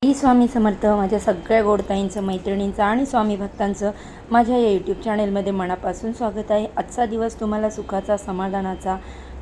स्वामी समर्थ. माझ्या सगळ्या गोडताईंचं, मैत्रिणींचं आणि स्वामी भक्तांचं माझ्या या यूट्यूब चॅनेलमध्ये मनापासून स्वागत आहे. आजचा दिवस तुम्हाला सुखाचा, समाधानाचा,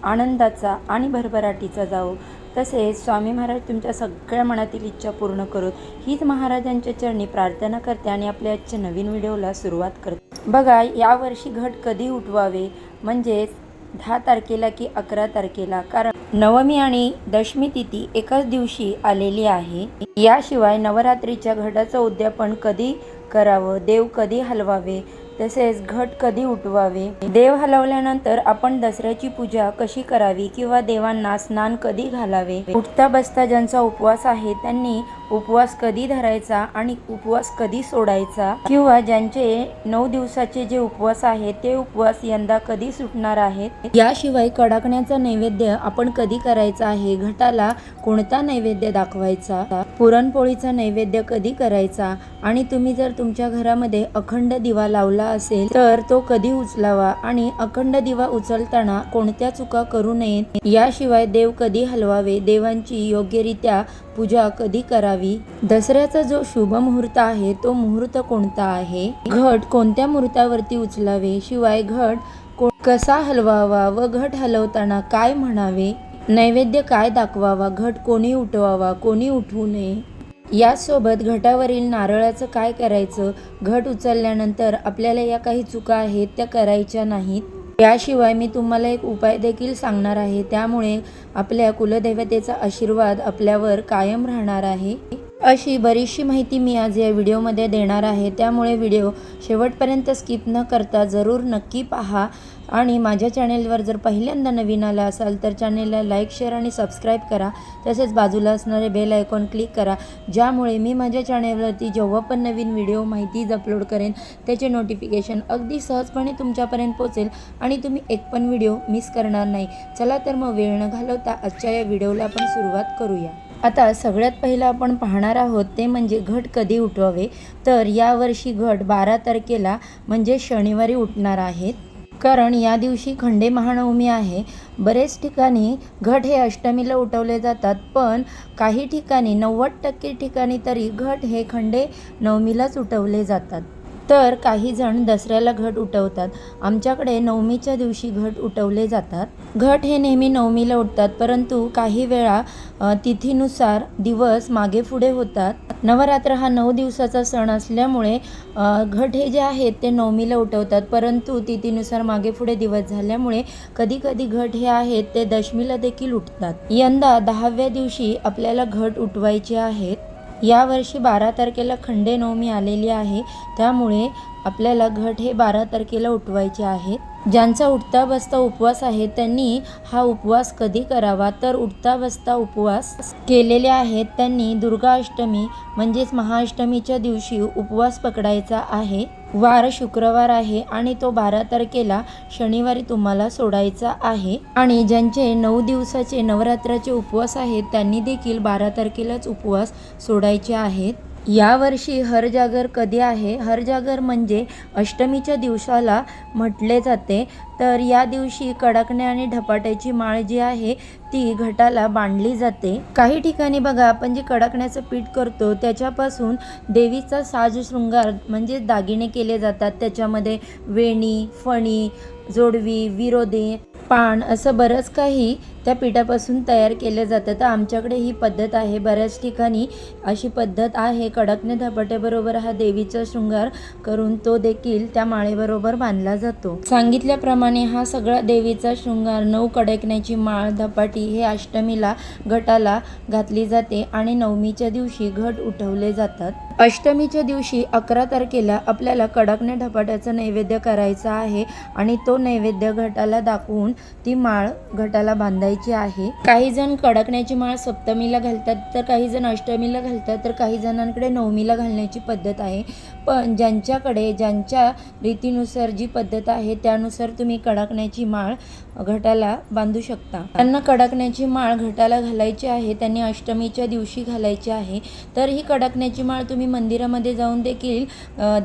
आनंदाचा आणि भरभराटीचा जावो. तसेच स्वामी महाराज तुमच्या सगळ्या मनातील इच्छा पूर्ण करोत हीच महाराजांच्या चरणी प्रार्थना करते आणि आपल्या आजच्या नवीन व्हिडिओला सुरुवात करते. बघा, यावर्षी घट कधी उठवावे, म्हणजेच 10 तारखेला की 11 तारखेला, कारण नवमी आणि दशमी तिथी एकाच दिवशी आलेली आहे. याशिवाय नवरात्रीच्या घटाचं उद्यापन कधी करावं, देव कधी हलवावे, तसेच घट कधी उठवावे, देव हलवल्यानंतर आपण दसऱ्याची पूजा कशी करावी किंवा देवांना स्नान कधी घालावे, उठता बसता ज्यांचा उपवास आहे त्यांनी उपवास कधी धरायचा आणि उपवास कधी सोडायचा, किंवा ज्यांचे 9 दिवसाचे जे उपवास आहेत ते उपवास यंदा कधी सुटणार आहेत. याशिवाय कडाकण्याचा नैवेद्य आपण कधी करायचा आहे, घटाला कोणता नैवेद्य दाखवायचा, पुरणपोळीचा नैवेद्य कधी करायचा, आणि तुम्ही जर तुमच्या घरामध्ये अखंड दिवा लावला असेल तर तो कधी उचलावा आणि अखंड दिवा उचलताना कोणत्या चुका करू नयेत. याशिवाय देव कधी हलवावे, देवांची योग्यरित्या पूजा कधी करावी, दसऱ्याचा जो शुभ मुहूर्त आहे तो मुहूर्त कोणता आहे, घट कोणत्या मुहूर्तावरती उचलावे, शिवाय घट कसा हलवावा व घट हलवताना काय म्हणावे, नैवेद्य काय दाखवावा, घट कोणी उठवावा कोणी उठवू नये, यासोबत घटावरील नारळाचं काय करायचं, घट उचलल्यानंतर आपल्याला या काही चुका आहेत त्या करायच्या नाहीत. याशिवाय मी तुम्हाला एक उपाय देखील सांगणार आहे, त्यामुळे आपल्या कुलदेवतेचा आशीर्वाद आपल्यावर कायम राहणार आहे. अशी बरीचशी माहिती मी आज या व्हिडिओमध्ये देणार आहे, त्यामुळे व्हिडिओ शेवटपर्यंत स्किप न करता जरूर नक्की पहा. आणि माझ्या चॅनेलवर जर पहिल्यांदा नवीन आला असाल तर चॅनेलला लाईक, शेअर आणि सबस्क्राईब करा. तसेच बाजूला असणारे बेल आयकॉन क्लिक करा, ज्यामुळे मी माझ्या चॅनेलवरती जेव्हा पण नवीन व्हिडिओ माहितीज अपलोड करेन त्याचे नोटिफिकेशन अगदी सहजपणे तुमच्यापर्यंत पोहोचेल आणि तुम्ही एक पण व्हिडिओ मिस करणार नाही. चला तर मग वेळ न घालवता आजच्या या व्हिडिओला आपण सुरुवात करूया. आता सगळ्यात पहिलं आपण पाहणार आहोत ते म्हणजे घट कधी उठवावे. तर यावर्षी घट 12 तारखेला म्हणजे शनिवारी उठणार आहेत, कारण या दिवशी खंडे महानवमी आहे. बरेच ठिकाणी घट हे अष्टमीला उठवले जातात, पण काही ठिकाणी 90% ठिकाणी तरी घट हे खंडे नवमीलाच उठवले जातात. तर काही जण दसऱ्याला घट उठवतात. आमच्याकडे नवमीच्या दिवशी घट उठवले जातात. घट हे नेहमी नवमीला उठतात, परंतु काही वेळा तिथीनुसार दिवस मागे पुढे होतात. नवरात्र हा 9 दिवसाचा सण असल्यामुळे घट हे जे आहेत ते नवमीला उठवतात, परंतु तिथीनुसार मागे पुढे दिवस झाल्यामुळे कधी कधी घट हे आहेत ते दशमीला देखील उठतात. यंदा 10व्या दिवशी आपल्याला घट उठवायचे आहेत. यावर्षी 12 तारखेला खंडे नवमी आलेली आहे, त्यामुळे आपल्याला घट हे 12 तारखेला उठवायचे आहेत. ज्यांचा उठता बसता उपवास आहे त्यांनी हा उपवास कधी करावा, तर उठता बसता उपवास केलेले आहेत त्यांनी दुर्गा अष्टमी म्हणजेच महाअष्टमीच्या दिवशी उपवास पकडायचा आहे. वार शुक्रवार आहे आणि तो 12 तारखेला शनिवारी तुम्हाला सोडायचा आहे. आणि ज्यांचे 9 दिवसाचे नवरात्राचे उपवास आहेत त्यांनी देखील 12 तारखेलाच उपवास सोडायचे आहेत. यावर्षी हर जागर कधी आहे, हर जागर म्हणजे अष्टमीच्या दिवसाला म्हटले जाते. तर या दिवशी कडाकण्या आणि ढपाट्याची माळ जी आहे ती घटाला बांधली जाते. काही ठिकाणी बघा, आपण जे कडाकण्याचं पीठ करतो त्याच्यापासून देवीचा साज शृंगार म्हणजे दागिने केले जातात. त्याच्यामध्ये वेणी, फणी, जोडवी, विरोधे, पान असं बरंच काही त्या पिठापासून तयार केलं जातं. तर आमच्याकडे ही पद्धत आहे, बऱ्याच ठिकाणी अशी पद्धत आहे. कडकणे धपाट्याबरोबर हा देवीचा शृंगार करून तो देखील त्या माळेबरोबर बांधला जातो. सांगितल्याप्रमाणे हा सगळा देवीचा शृंगार 9 कडकण्याची माळ, धपाटी हे अष्टमीला घटाला घातली जाते आणि नवमीच्या दिवशी घट उठवले जातात. अष्टमीच्या दिवशी 11 तारखेला आपल्याला कडकणे धपाट्याचा नैवेद्य करायचा आहे आणि तो नैवेद्य घटाला दाखवून ती माळ घटाला बांधायची आहे. काही जण कडकण्याची माळ सप्तमीला घालतात, तर काही जण अष्टमीला घालतात, तर काही जणांकडे नवमीला घालण्याची पद्धत आहे. पण ज्यांच्याकडे ज्यांच्या रीतीनुसार जी पद्धत आहे त्यानुसार तुम्ही कडकण्याची माळ घटाला बांधू शकता. त्यांना कडकण्याची माळ घटाला घालायची आहे त्यांनी अष्टमीच्या दिवशी घालायची आहे. तर ही कडकण्याची माळ तुम्ही मंदिरामध्ये जाऊन देखील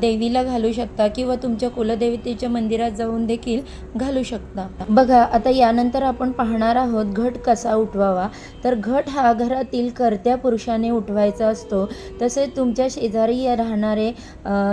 देवीला घालू शकता किंवा तुमच्या कुलदेवतेच्या मंदिरात जाऊन देखील घालू शकता. बघा, आता यानंतर आपण पाहणार आहोत आहोत घट कसा उठवावा. तर घट हा घरातील कर्त्या पुरुषाने उठवायचा असतो. तसेच तुमच्या शेजारी राहणारे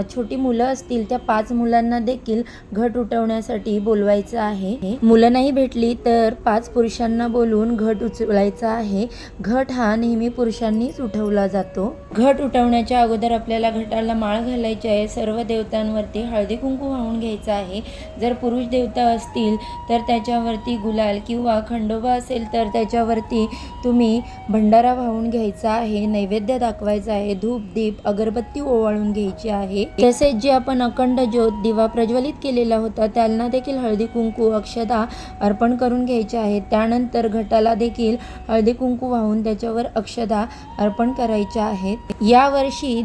छोटी मुलं असतील त्या 5 मुलांना देखील घट उठवण्यासाठी बोलवायचं आहे. मुलं नाही भेटली तर 5 पुरुषांना बोलवून घट उचलायचा आहे. घट हा नेहमी पुरुषांनीच उठवला जातो. घट उठवण्याच्या अगोदर आपल्याला घटाला माळ घालायची आहे. सर्व देवतांवरती हळदी कुंकू वाहून घ्यायचं आहे. जर पुरुष देवता असतील तर त्याच्यावरती गुलाल किंवा खंडोबा असेल तर त्याच्यावरती तुम्ही भंडारा वाहून घ्यायचा आहे. नैवेद्य दाखवायचा आहे. धूप दीप अगरबत्ती ओवाळून घ्यायची आहे. तसेच जे आपण अखंड ज्योत दिवा प्रज्वलित केलेला होता त्यांना देखील हळदी कुंकू अक्षदा अर्पण करून घ्यायचे आहे. त्यानंतर घटाला देखील हळदी कुंकू वाहून त्याच्यावर अक्षदा अर्पण करायच्या आहेत. यावर्षी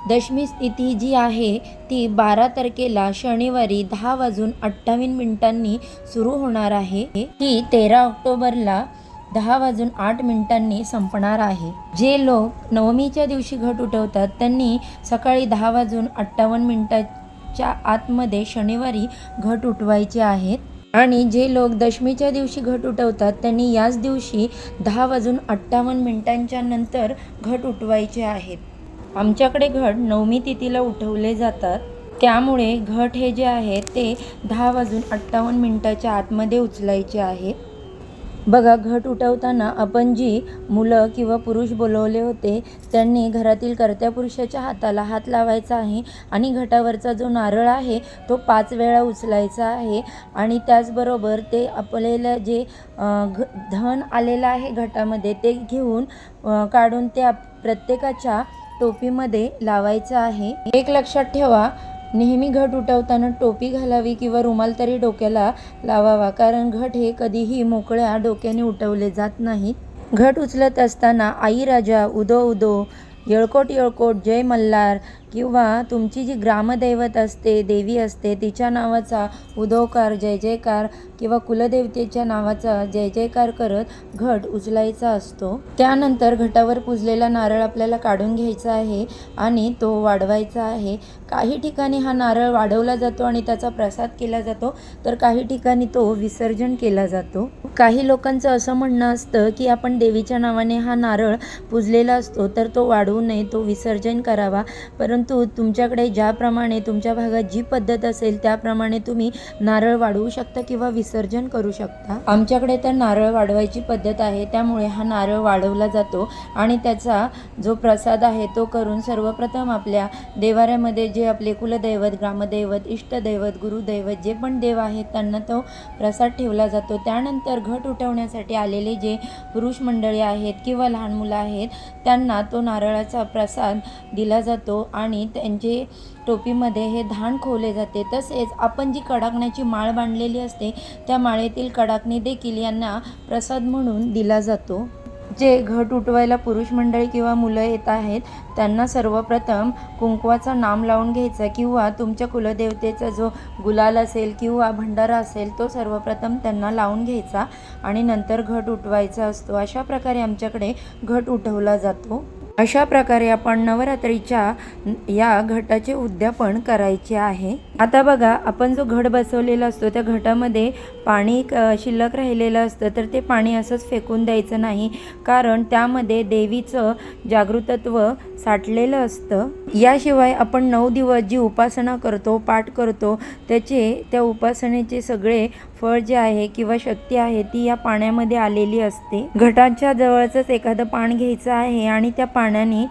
दशमी तिथी जी आहे ती 12 तारखेला शनिवारी 10:28 सुरू होणार आहे. ती 13 ऑक्टोबरला 10:08 संपणार आहे. जे लोक नवमीच्या दिवशी घट उठवतात त्यांनी सकाळी 10:58 आतमध्ये शनिवारी घट उठवायचे आहेत. आणि जे लोक दशमीच्या दिवशी घट उठवतात त्यांनी याच दिवशी 10:58 नंतर घट उठवायचे आहेत. आमच्याकडे घट नवमी तिथीला उठवले जातात. त्यामुळे घट हे जे आहे ते 10:58 आतमध्ये उचलायचे आहे. बघा, घट उठवताना आपण जी मुलं किंवा पुरुष बोलवले होते त्यांनी घरातील कर्त्या पुरुषाच्या हाताला हात लावायचा आहे आणि घटावरचा जो नारळ आहे तो 5 वेळा उचलायचा आहे. आणि त्याचबरोबर ते आपल्याला जे धन आलेलं आहे घटामध्ये ते घेऊन काढून ते प्रत्येकाच्या टोपीमध्ये लावायचं आहे. एक लक्षात ठेवा, नेहमी घट उठवताना टोपी घालावी किंवा रुमाल तरी डोक्याला लावावा, कारण घट हे कधीही मोकळ्या डोक्याने उठवले जात नाहीत. घट उचलत असताना आई राजा उदो उदो, येळकोट येळकोट, जय मल्हार किंवा तुमची जी ग्रामदैवत असते देवी असते तिच्या नावाचा उदोकार जय जयकार किंवा कुलदेवतेच्या नावाचा जय जयकार करत घट उचलायचा असतो. त्यानंतर घटावर पुजलेला नारळ आपल्याला काढून घ्यायचा आहे आणि तो वाढवायचा आहे. काही ठिकाणी हा नारळ वाढवला जातो आणि त्याचा प्रसाद केला जातो, तर काही ठिकाणी तो विसर्जन केला जातो. काही लोकांचं असं म्हणणं असतं की आपण देवीच्या नावाने हा नारळ पुजलेला असतो तर तो वाढवू नये, तो विसर्जन करावा. परंतु तुमच्याकडे ज्याप्रमाणे तुमच्या भागात जी पद्धत असेल त्याप्रमाणे तुम्ही नारळ वाढवू शकता किंवा विसर्जन करू शकता. आमच्याकडे तर नारळ वाढवायची पद्धत आहे, त्यामुळे हा नारळ वाढवला जातो आणि त्याचा जो प्रसाद आहे तो करून सर्वप्रथम आपल्या देवाऱ्यामध्ये जे आपले कुलदैवत, ग्रामदैवत, इष्टदैवत, गुरुदैवत जे पण देव आहेत त्यांना तो प्रसाद ठेवला जातो. त्यानंतर घट उठवण्यासाठी आलेले जे पुरुष मंडळी आहेत किंवा लहान मुलं आहेत त्यांना तो नारळाचा प्रसाद दिला जातो आणि त्यांचे टोपीमध्ये हे धान खोवले जाते. तसेच आपण जी कडाकण्याची माळ बांधलेली असते त्या माळेतील कडाकणी देखील यांना प्रसाद म्हणून दिला जातो. जे घट उठवायला पुरुष मंडळी किंवा मुलं येत आहेत त्यांना सर्वप्रथम कुंकवाचं नाम लावून घ्यायचा किंवा तुमच्या कुलदेवतेचा जो गुलाल असेल किंवा भंडारा असेल तो सर्वप्रथम त्यांना लावून घ्यायचा आणि नंतर घट उठवायचा असतो. अशा प्रकारे आमच्याकडे घट उठवला जातो. अशा प्रकारे आपण नवरात्रीच्या या घटाचे उद्यापन करायचे आहे. आता बघा, आपण जो घट बसवलेला असतो त्या घटामध्ये पाणी शिल्लक राहिलेलं असतं तर ते पाणी असंच फेकून द्यायचं नाही, कारण त्यामध्ये देवीचं जागृतत्व साठलेलं असतं. याशिवाय आपण 9 दिवस जी उपासना करतो, पाठ करतो, त्या उपासनेचे सगळे फळ जे आहे किंवा शक्ती आहे ती या पाण्यामध्ये आलेली असते. घटाच्या जवळच एखादं पान घ्यायचं आहे आणि त्या पाण्याने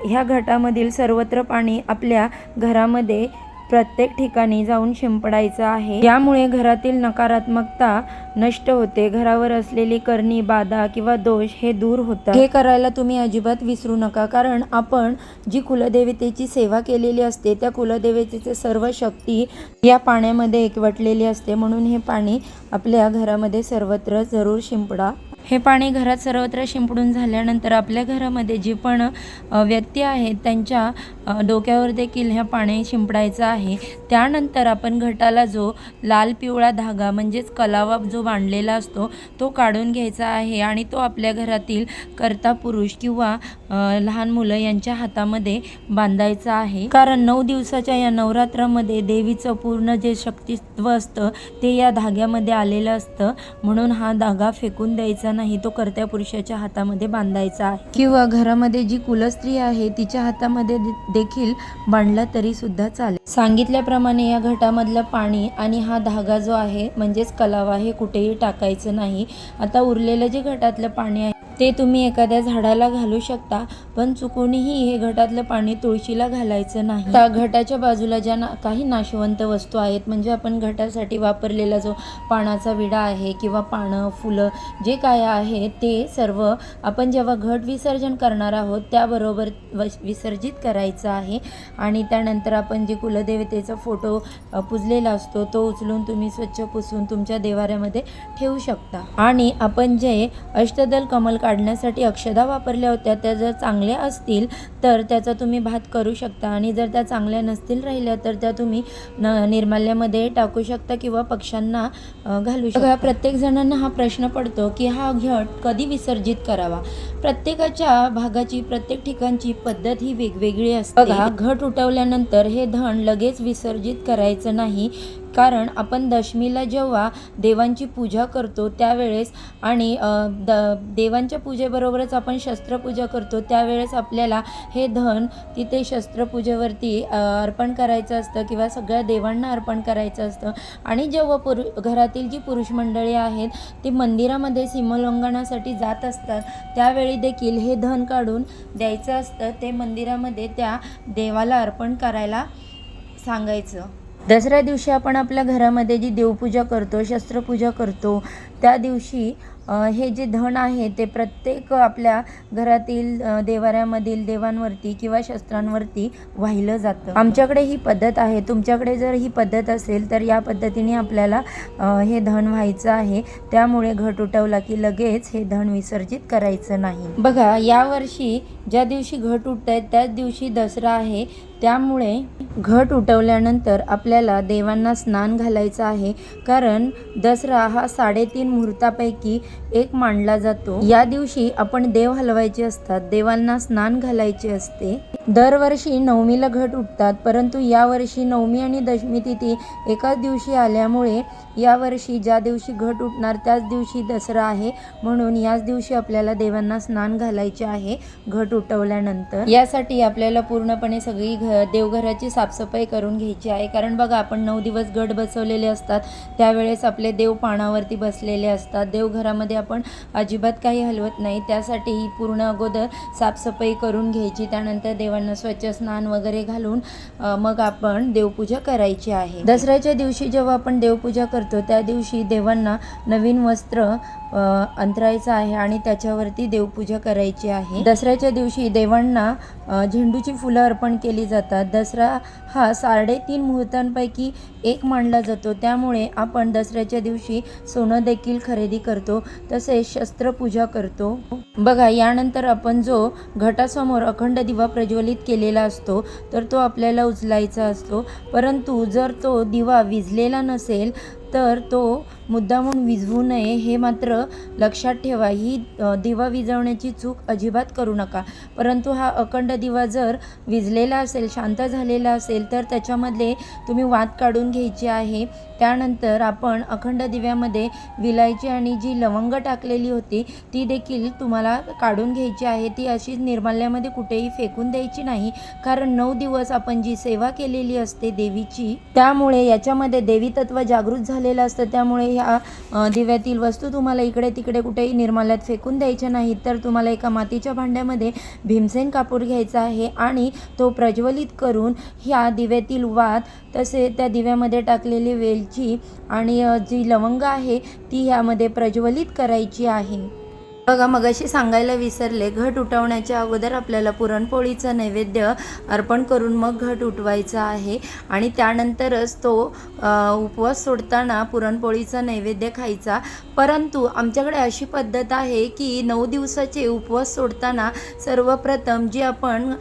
ह्या घटामधील सर्वत्र पाणी आपल्या घरामध्ये प्रत्येक ठिकाणी जाऊन शिंपडायचं आहे. यामुळे घरातील नकारात्मकता नष्ट होते. घरावर असलेली करणी, बाधा किंवा दोष हे दूर होतात. हे करायला तुम्ही अजिबात विसरू नका, कारण आपण जी कुलदेवतेची सेवा केलेली असते त्या कुलदेवतेची सर्व शक्ती या पाण्यामध्ये एकवटलेली असते. म्हणून हे पाणी आपल्या घरामध्ये सर्वत्र जरूर शिंपडा. हे पाणी घरात सर्वत्र शिंपडून झाल्यानंतर आपल्या घरामध्ये जे पण व्यक्ती आहेत त्यांच्या डोक्यावर देखील हे पाणी शिंपडायचं आहे. त्यानंतर आपण घटाला जो लाल पिवळा धागा म्हणजेच कलावा जो बांधलेला असतो तो काढून घ्यायचा आहे आणि तो आपल्या घरातील कर्ता पुरुष किंवा लहान मुलं यांच्या हातामध्ये बांधायचा आहे. कारण 9 दिवसाच्या या नवरात्रामध्ये देवीचं पूर्ण जे शक्तित्व असतं ते या धाग्यामध्ये आलेलं असतं. म्हणून हा धागा फेकून द्यायचा नाही, तो कर्त्या पुरुषाच्या हातामध्ये बांधायचा आहे. किंवा घरामध्ये जी कुलस्त्री आहे तिच्या हातामध्ये देखील बांधला तरी सुद्धा चालेल. सांगितल्याप्रमाणे या घटामधलं पाणी आणि हा धागा जो आहे म्हणजेच कलावा हे कुठेही टाकायचं नाही. आता उरलेलं जे घटातलं पाणी आहे ते तुम्ही एखाद्या झाडाला घालू शकता, पण चुकूनही हे घटातलं पाणी तुळशीला घालायचं नाही. त्या घटाच्या बाजूला ज्या काही नाशवंत वस्तू आहेत म्हणजे आपण घटासाठी वापरलेला जो पानाचा विडा आहे किंवा पानं फुलं जे काय आहे ते सर्व आपण जेव्हा घट विसर्जन करणार आहोत त्याबरोबर विसर्जित करायचं आहे. आणि त्यानंतर आपण जे कुलदेवतेचा फोटो पुजलेला असतो तो उचलून तुम्ही स्वच्छ पुसून तुमच्या देवाऱ्यामध्ये ठेवू शकता. आणि आपण जे अष्टदल कमल काढण्यासाठी अक्षदा वापरल्या होत्या त्या जर चांगल्या असतील तर त्याचा तुम्ही भात करू शकता आणि जर त्या चांगल्या नसतील राहिल्या तर त्या तुम्ही निर्माल्यामध्ये टाकू शकता किंवा पक्ष्यांना घालू शकता. प्रत्येक जणांना हा प्रश्न पडतो की हा घट कधी विसर्जित करावा. प्रत्येकाच्या भागाची प्रत्येक ठिकाणची पद्धत ही वेगवेगळी असते. बघा, घट उठवल्यानंतर हे धन लगेच विसर्जित करायचं नाही, कारण आपण दशमीला जेव्हा देवांची पूजा करतो त्यावेळेस आणि देवांच्या पूजेबरोबरच आपण शस्त्रपूजा करतो त्यावेळेस आपल्याला हे धन तिथे शस्त्रपूजेवरती अर्पण करायचं असतं किंवा सगळ्या देवांना अर्पण करायचं असतं. आणि जेव्हा घरातील जी पुरुष मंडळी आहेत ती मंदिरामध्ये सीमोल्लंघनासाठी जात असतात त्यावेळी देखील हे धन काढून द्यायचं असतं. ते मंदिरामध्ये त्या देवाला अर्पण करायला सांगायचं. दसऱ्या दिवशी आपण आपल्या घरामध्ये जी देवपूजा करतो शस्त्रपूजा करतो त्या दिवशी हे जे धन आहे ते प्रत्येक आपल्या घरातील देवाऱ्यामधील देवांवरती किंवा शस्त्रांवरती वाहिलं जातं. आमच्याकडे ही पद्धत आहे. तुमच्याकडे जर ही पद्धत असेल तर या पद्धतीने आपल्याला हे धन व्हायचं आहे. त्यामुळे घट उठवला की लगेच हे धन विसर्जित करायचं नाही. बघा, यावर्षी ज्या दिवशी घट उठत आहेत त्याच दिवशी दसरा आहे. त्यामुळे घट उठवल्यानंतर आपल्याला देवांना स्नान घालायचं आहे. कारण दसरा हा 3.5 मुहूर्तापैकी एक मानला जातो. या दिवशी आपण देव हलवायचे असतात, देवांना स्नान घालायचे असते. दरवर्षी नवमीला घट उठतात, परंतु यावर्षी नवमी आणि दशमी तिथी एकाच दिवशी आल्यामुळे यावर्षी ज्या दिवशी घट उठणार त्याच दिवशी दसरा आहे. म्हणून याच दिवशी आपल्याला देवांना स्नान घालायचे आहे घट उठवल्यानंतर. यासाठी आपल्याला पूर्णपणे सगळी देवघराची साफसफाई करून घ्यायची आहे. कारण बघा, आपण 9 दिवस घट बसवलेले असतात त्यावेळेस आपले देव पानावरती बसलेले असतात. देवघरामध्ये आपण अजिबात काही हलवत नाही. त्यासाठी ही पूर्ण अगोदर साफसफाई करून घ्यायची. त्यानंतर देवांना स्वच्छ स्नान वगैरे घालून मग आपण देवपूजा करायची आहे. दसऱ्याच्या दिवशी जेव्हा आपण देवपूजा करतो त्या दिवशी देवांना नवीन वस्त्र अंतरायचं आहे आणि त्याच्यावरती देवपूजा करायची आहे. दसऱ्याच्या दिवशी देवांना झेंडूची फुलं अर्पण केली जातात. दसरा हा 3.5 मुहूर्तांपैकी एक मानला जातो. त्यामुळे आपण दसऱ्याच्या दिवशी सोनं देखील खरेदी करतो, तसेच शस्त्रपूजा करतो. बघा, यानंतर आपण जो घटासमोर अखंड दिवा प्रज्वलित केलेला असतो तर तो आपल्याला उचलायचा असतो. परंतु जर तो दिवा विझलेला नसेल तर तो मुद्दामून विझवू नये हे मात्र लक्षात ठेवा. ही दिवा विझवण्याची चूक अजिबात करू नका. परंतु हा अखंड दिवा जर विझलेला असेल, शांत झालेला असेल तर त्याच्यामधले तुम्ही वात काढून घ्यायची आहे. त्यानंतर आपण अखंड दिव्यामध्ये विलायची आणि जी लवंग टाकलेली होती ती देखील तुम्हाला काढून घ्यायची आहे. ती अशीच निर्माल्यामध्ये कुठेही फेकून द्यायची नाही, कारण 9 दिवस आपण जी सेवा केलेली असते देवीची त्यामुळे याच्यामध्ये देवी तत्व जागृत झालेलं असतं. त्यामुळे ह्या दिव्यातील वस्तू तुम्हाला इकडे तिकडे कुठेही निर्माल्यात फेकून द्यायच्या नाहीत. तर तुम्हाला एका मातीच्या भांड्यामध्ये भीमसेन कापूर घ्यायचा आहे आणि तो प्रज्वलित करून ह्या दिव्यातील वात तसे त्या दिव्यामध्ये टाकलेली वेलची आणि जी लवंग आहे ती ह्यामध्ये प्रज्वलित करायची आहे. बघा मगाशी सांगायला विसरले, घट उठवण्याच्या अगोदर आपल्याला पुरणपोळीचं नैवेद्य अर्पण करून मग घट उठवायचा आहे आणि त्यानंतरच तो उपवास सोडताना पुरणपोळीचा नैवेद्य खायचा. परंतु आमच्याकडे अशी पद्धत आहे की 9 दिवसाचे उपवास सोडताना सर्वप्रथम जी आपण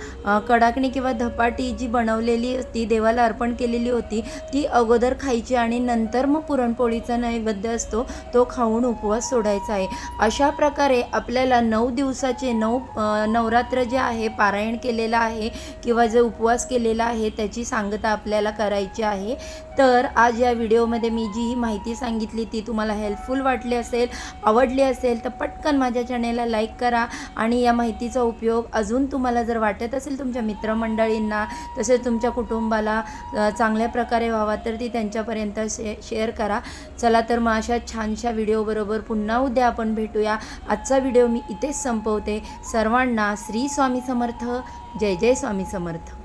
कडाकणी किंवा धपाटी जी बनवलेली होती, देवाला अर्पण केलेली होती, ती अगोदर खायची आणि नंतर मग पुरणपोळीचा नैवेद्य असतो तो खाऊन उपवास सोडायचा आहे. अशा प्रकारे आपल्याला 9 दिवसाचे नवरात्र जे आहे पारायण केलेलं आहे किंवा जे उपवास केलेला आहे त्याची सांगता आपल्याला करायची आहे. तर आज या व्हिडिओमध्ये मी जी ही माहिती सांगितली ती तुम्हाला हेल्पफुल वाटली असेल, आवडली असेल तर पटकन माझ्या चॅनेलला लाईक करा आणि या माहितीचा उपयोग अजून तुम्हाला जर वाटत असेल तुमच्या मित्रमंडळींना तसेच तुमच्या कुटुंबाला चांगल्या प्रकारे व्हावा तर ती त्यांच्यापर्यंत शेअर करा. चला तर मग अशा छानशा व्हिडिओबरोबर पुन्हा उद्या आपण भेटूया. आजचा व्हिडिओ मी इथेच संपवते. सर्वांना श्री स्वामी समर्थ. जय जय स्वामी समर्थ.